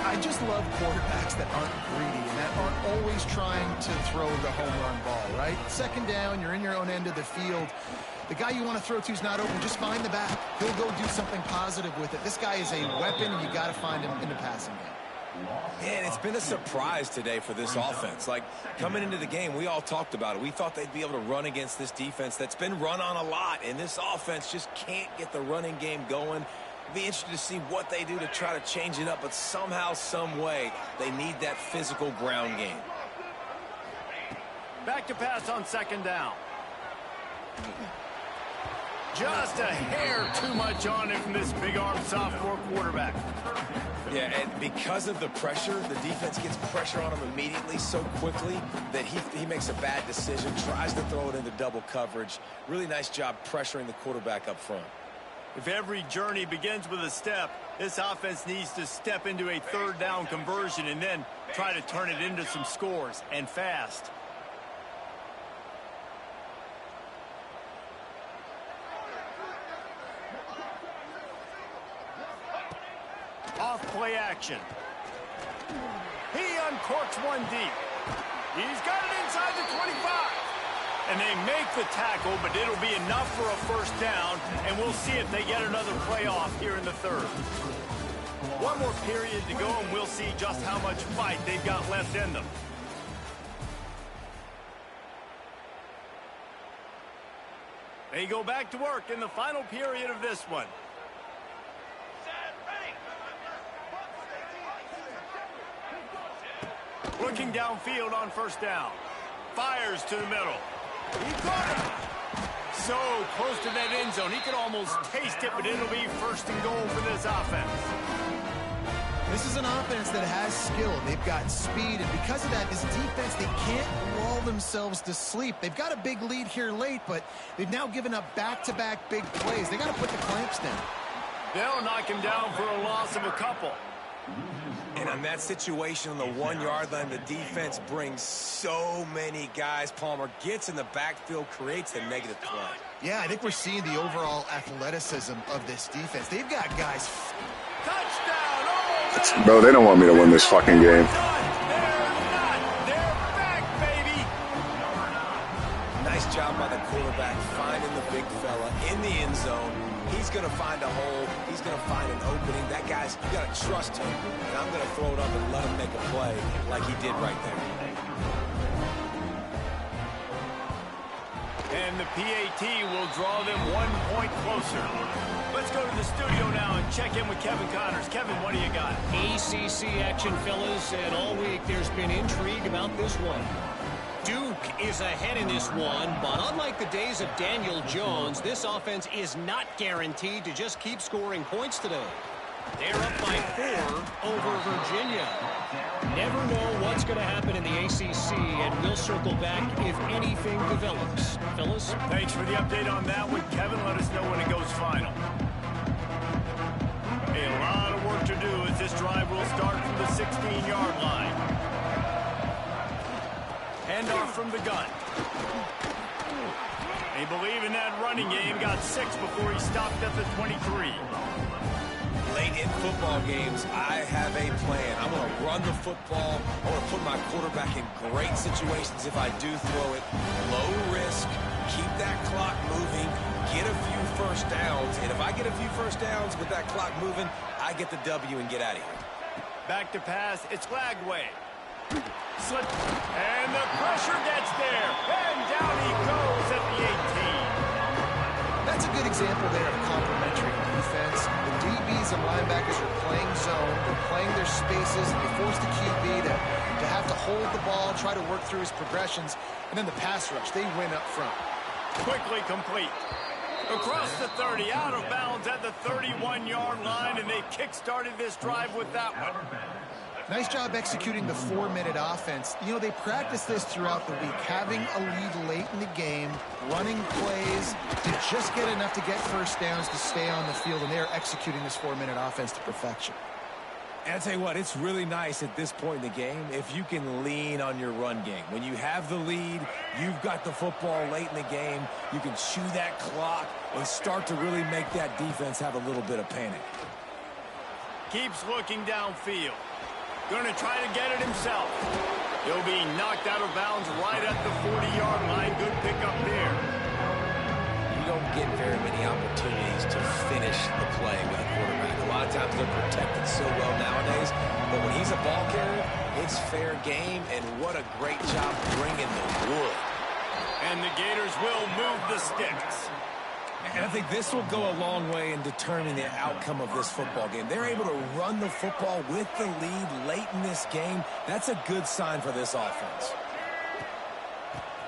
I just love quarterbacks that aren't greedy and that aren't always trying to throw the home run ball, right? 2nd down, you're in your own end of the field. The guy you want to throw to is not open. Just find the back. He'll go do something positive with it. This guy is a weapon, and you got to find him in the passing game. And it's been a surprise today for this offense. Like, coming into the game, we all talked about it. We thought they'd be able to run against this defense that's been run on a lot, and this offense just can't get the running game going. It'll be interesting to see what they do to try to change it up, but somehow, some way, they need that physical ground game. Back to pass on 2nd down. Just a hair too much on it from this big-arm sophomore quarterback. Yeah, and because of the pressure, the defense gets pressure on him immediately so quickly that he makes a bad decision, tries to throw it into double coverage. Really nice job pressuring the quarterback up front. If every journey begins with a step, this offense needs to step into a third down conversion and then try to turn it into some scores, and fast. Off play action. He uncorks one deep. He's got it inside the 25. And they make the tackle, but it'll be enough for a first down, and we'll see if they get another play off here in the third. One more period to go, and we'll see just how much fight they've got left in them. They go back to work in the final period of this one. Looking downfield on first down. Fires to the middle. He caught him. So close to that end zone. He could almost taste it, but it'll be first and goal for this offense. This is an offense that has skill. They've got speed, and because of that, this defense, they can't lull themselves to sleep. They've got a big lead here late, but they've now given up back-to-back big plays. They got to put the clamps down. They'll knock him down for a loss of a couple. And on that situation on the 1 yard line, the defense brings so many guys. Palmer gets in the backfield, creates a negative play. Yeah, I think we're seeing the overall athleticism of this defense. They've got guys. Touchdown! Oh, Bro, they don't want me to win this fucking game. They're back, baby! Nice job by the quarterback finding the big fella in the end zone. He's going to find a hole. He's going to find an opening. That guy's, you got to trust him. And I'm going to throw it up and let him make a play like he did right there. And the PAT will draw them 1 point closer. Let's go to the studio now and check in with Kevin Connors. Kevin, what do you got? ACC action, fellas, and all week there's been intrigue about this one. Duke is ahead in this one, but unlike the days of Daniel Jones, this offense is not guaranteed to just keep scoring points today. They're up by 4 over Virginia. Never know what's going to happen in the ACC, and we'll circle back if anything develops. Fellas? Thanks for the update on that one, Kevin. Let us know when it goes final. A lot of work to do as this drive will start from the 16-yard line. Handoff from the gun. They believe in that running game. Got 6 before he stopped at the 23. Late in football games, I have a plan. I'm going to run the football. I want to put my quarterback in great situations if I do throw it. Low risk, keep that clock moving, get a few first downs. And if I get a few first downs with that clock moving, I get the W and get out of here. Back to pass. It's Flagway. Slip. And the pressure gets there. And down he goes at the 18. That's a good example there of complementary defense. The DBs and linebackers are playing zone. They're playing their spaces. They force the QB to have to hold the ball, try to work through his progressions. And then the pass rush, they win up front. Quickly complete. Across the 30, out of bounds at the 31-yard line, and they kick-started this drive with that one. Nice job executing the 4-minute offense. You know, they practice this throughout the week, having a lead late in the game, running plays to just get enough to get first downs to stay on the field, and they're executing this 4-minute offense to perfection. And I'll tell you what, it's really nice at this point in the game if you can lean on your run game. When you have the lead, you've got the football late in the game, you can chew that clock and start to really make that defense have a little bit of panic. Keeps looking downfield. Going to try to get it himself. He'll be knocked out of bounds right at the 40-yard line. Good pickup there. You don't get very many opportunities to finish the play with a quarterback. A lot of times they're protected so well nowadays, but when he's a ball carrier, it's fair game, and what a great job bringing the wood. And the Gators will move the sticks. And I think this will go a long way in determining the outcome of this football game. They're able to run the football with the lead late in this game. That's a good sign for this offense.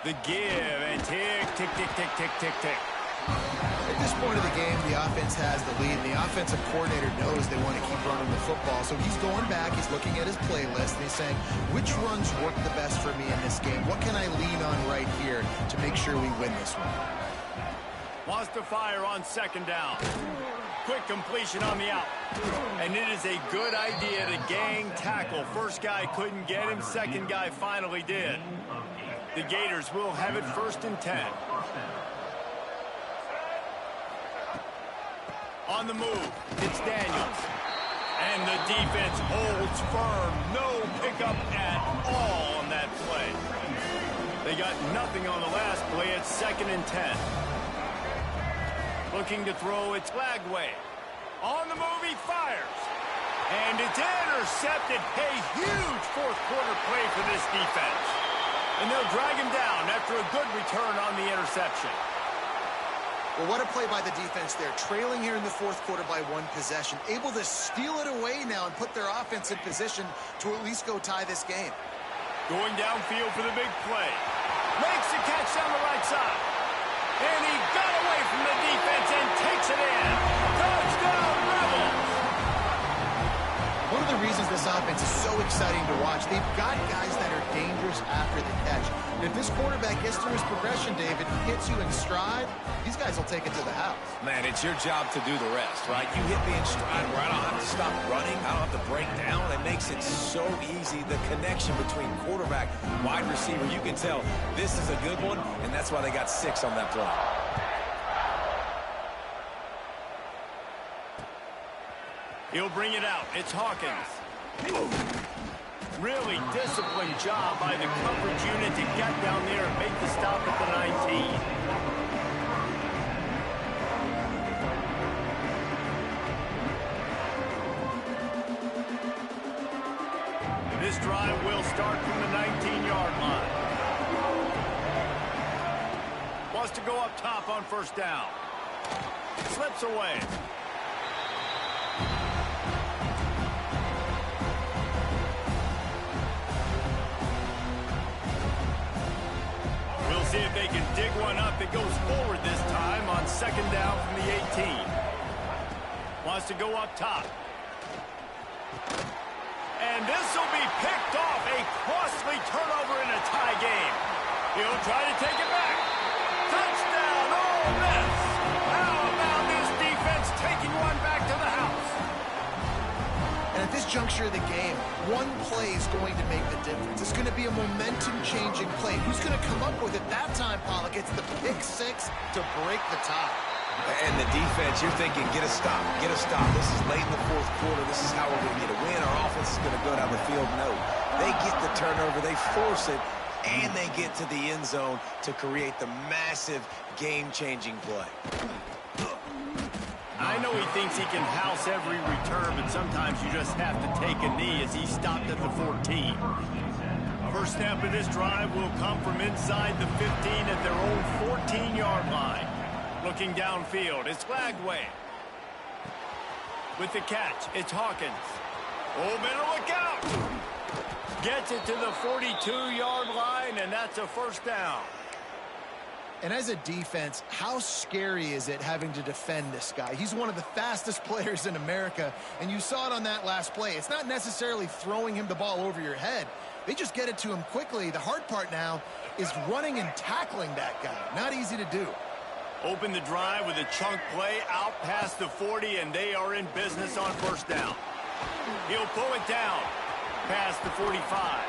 The give, and tick, tick, tick, tick, tick, tick, tick. At this point of the game, the offense has the lead, and the offensive coordinator knows they want to keep running the football. So he's going back, he's looking at his playlist, and he's saying, which runs work the best for me in this game? What can I lean on right here to make sure we win this one? Wants to fire on second down. Quick completion on the out. And it is a good idea to gang tackle. First guy couldn't get him. Second guy finally did. The Gators will have it 1st and 10. On the move, it's Daniels. And the defense holds firm. No pickup at all on that play. They got nothing on the last play. It's 2nd and 10. Looking to throw, it's Lagway. On the move, he fires. And it's intercepted. A huge fourth quarter play for this defense. And they'll drag him down after a good return on the interception. Well, what a play by the defense there. Trailing here in the fourth quarter by 1 possession. Able to steal it away now and put their offense in position to at least go tie this game. Going downfield for the big play. Makes the catch down the right side. And he got away from the defense and takes it in. Touchdown, Rebels! One of the reasons this offense is so exciting to watch, they've got guys that are dangerous after the catch. And if this quarterback gets through his progression, David, hits you in stride, these guys will take it to the house. Man, it's your job to do the rest, right? You hit me in stride where I don't have to stop running. I don't have to break down. It makes it so easy. The connection between quarterback, wide receiver, you can tell this is a good one, and that's why they got 6 on that play. He'll bring it out. It's Hawkins. Really disciplined job by the coverage unit to get down there and make the stop at the 19. This drive will start from the 19-yard line. Wants to go up top on 1st down. Slips away. See if they can dig one up. It goes forward this time on 2nd down from the 18. Wants to go up top. And this will be picked off. A costly turnover in a tie game. He'll try to take it back. Touchdown, Ole Miss. How about this defense taking one back to the house? And at this juncture of the game, one play is going to make the difference. It's going to be a momentum-changing play. Who's going to come up with it that time, Pollock? It's the pick 6 to break the tie. And the defense, you're thinking, get a stop, get a stop. This is late in the fourth quarter. This is how we're going to get a win. Our offense is going to go down the field. No, they get the turnover, they force it, and they get to the end zone to create the massive game-changing play. I know he thinks he can house every return, but sometimes you just have to take a knee as he stopped at the 14. First snap of this drive will come from inside the 15 at their own 14-yard line. Looking downfield, it's Lagway. With the catch, it's Hawkins. Oh, better look out! Gets it to the 42-yard line, and that's a 1st down. And as a defense, how scary is it having to defend this guy? He's one of the fastest players in America, and you saw it on that last play. It's not necessarily throwing him the ball over your head. They just get it to him quickly. The hard part now is running and tackling that guy. Not easy to do. Open the drive with a chunk play out past the 40, and they are in business on 1st down. He'll pull it down past the 45.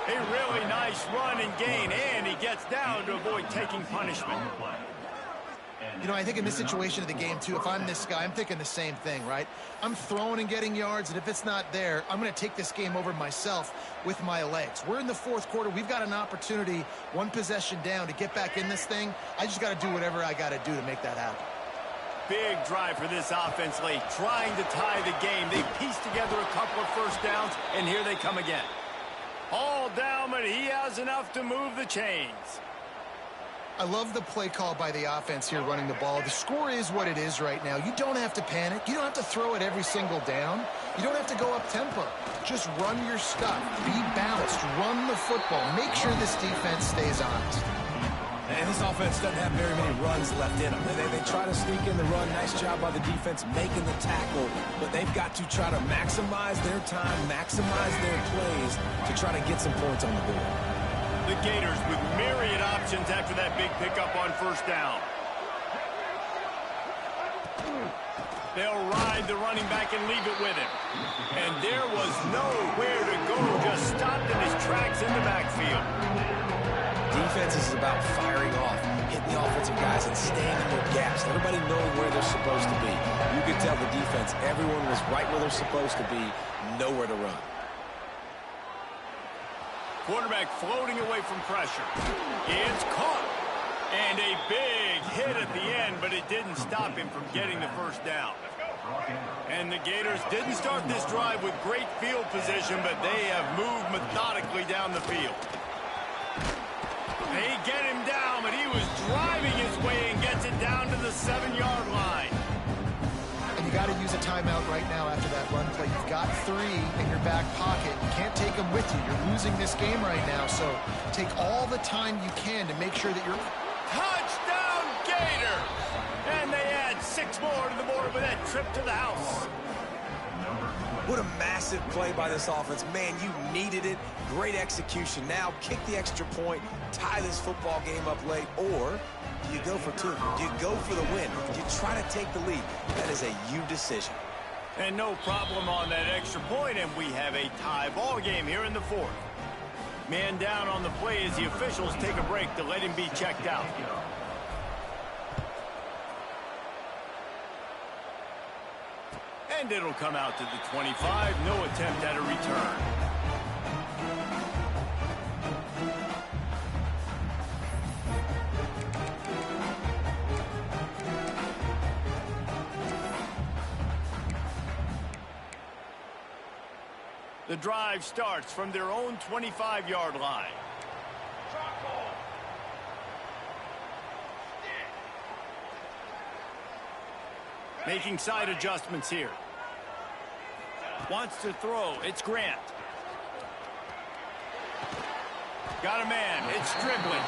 A really nice run and gain, and he gets down to avoid taking punishment. You know, I think in this situation of the game, too, if I'm this guy, I'm thinking the same thing, right? I'm throwing and getting yards, and if it's not there, I'm going to take this game over myself with my legs. We're in the fourth quarter. We've got an opportunity, 1 possession down, to get back in this thing. I just got to do whatever I got to do to make that happen. Big drive for this offense late, trying to tie the game. They pieced together a couple of 1st downs, and here they come again. All down, but he has enough to move the chains. I love the play call by the offense here running the ball. The score is what it is right now. You don't have to panic. You don't have to throw it every single down. You don't have to go up tempo. Just run your stuff. Be balanced. Run the football. Make sure this defense stays honest. And this offense doesn't have very many runs left in them. They try to sneak in the run. Nice job by the defense making the tackle. But they've got to try to maximize their time, maximize their plays to try to get some points on the board. The Gators with myriad options after that big pickup on 1st down. They'll ride the running back and leave it with him. And there was nowhere to go, just stopped in his tracks in the backfield. Defense is about firing off, hitting the offensive guys and staying in their gaps. Everybody knowing where they're supposed to be. You could tell the defense, everyone was right where they're supposed to be, nowhere to run. Quarterback floating away from pressure. It's caught. And a big hit at the end, but it didn't stop him from getting the first down. And the Gators didn't start this drive with great field position, but they have moved methodically down the field. They get him down, but he was driving his way and gets it down to the 7-yard line. And you got to use a timeout right now after that run play. You've got 3 in your back pocket. You can't take them with you. You're losing this game right now, so take all the time you can to make sure that you're... Touchdown, Gator! And they add 6 more to the board with that trip to the house. What a massive play by this offense. Man, you needed it. Great execution. Now kick the extra point, tie this football game up late, or do you go for 2? Do you go for the win? Do you try to take the lead? That is a you decision. And no problem on that extra point, and we have a tie ball game here in the 4th. Man down on the play as the officials take a break to let him be checked out. And it'll come out to the 25. No attempt at a return. The drive starts from their own 25-yard line. Making side adjustments here. Wants to throw. It's Grant. Got a man. It's Strickland.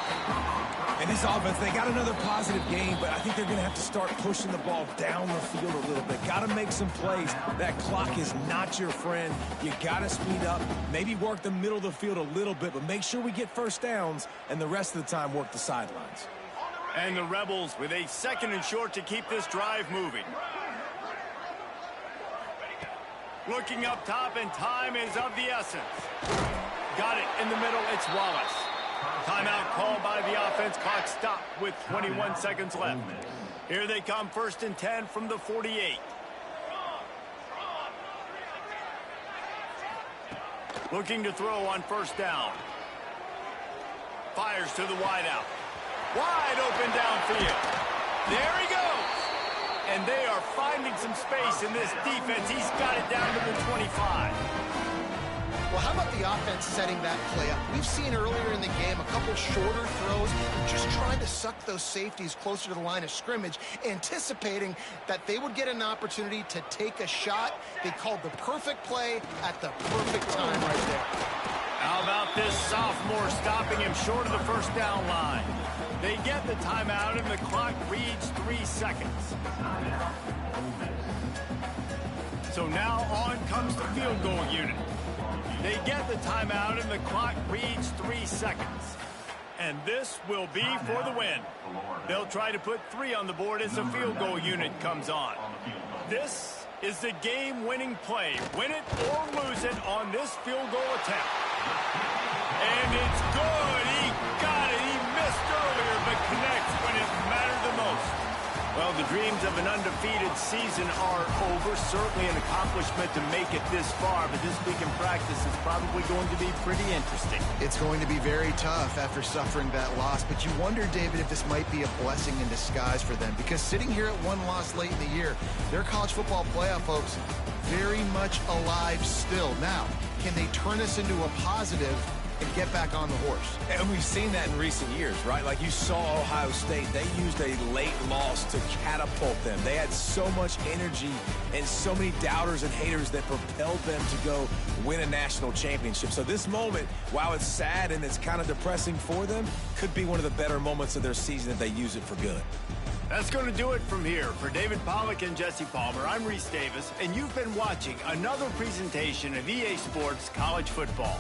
And this offense, they got another positive game, but I think they're going to have to start pushing the ball down the field a little bit. Got to make some plays. That clock is not your friend. You got to speed up, maybe work the middle of the field a little bit, but make sure we get first downs, and the rest of the time work the sidelines. And the Rebels with a 2nd and short to keep this drive moving. Looking up top, and time is of the essence. Got it in the middle. It's Wallace. Timeout called by the offense. Clock stopped with 21 seconds left. Here they come, 1st and 10 from the 48. Looking to throw on 1st down. Fires to the wideout. Wide open downfield. There he goes. And they are finding some space in this defense. He's got it down to the 25. Well, how about the offense setting that play up? We've seen earlier in the game a couple shorter throws, just trying to suck those safeties closer to the line of scrimmage, anticipating that they would get an opportunity to take a shot. They called the perfect play at the perfect time right there. How about this sophomore stopping him short of the 1st down line? They get the timeout, and the clock reads 3 seconds. So now on comes the field goal unit. They get the timeout, and the clock reads 3 seconds. And this will be for the win. They'll try to put 3 on the board as the field goal unit comes on. This is the game-winning play. Win it or lose it on this field goal attempt. And it's good. He got it. He missed earlier, but connects when it mattered the most. Well, the dreams of an undefeated season are over. Certainly an accomplishment to make it this far, but this week in practice is probably going to be pretty interesting. It's going to be very tough after suffering that loss, but you wonder, David, if this might be a blessing in disguise for them, because sitting here at 1 loss late in the year, their college football playoff hopes very much alive still. Now, can they turn this into a positive and get back on the horse? And we've seen that in recent years, right? Like you saw Ohio State, they used a late loss to catapult them. They had so much energy and so many doubters and haters that propelled them to go win a national championship. So this moment, while it's sad and it's kind of depressing for them, could be one of the better moments of their season if they use it for good. That's going to do it from here. For David Pollack and Jesse Palmer, I'm Reese Davis, and you've been watching another presentation of EA Sports College Football.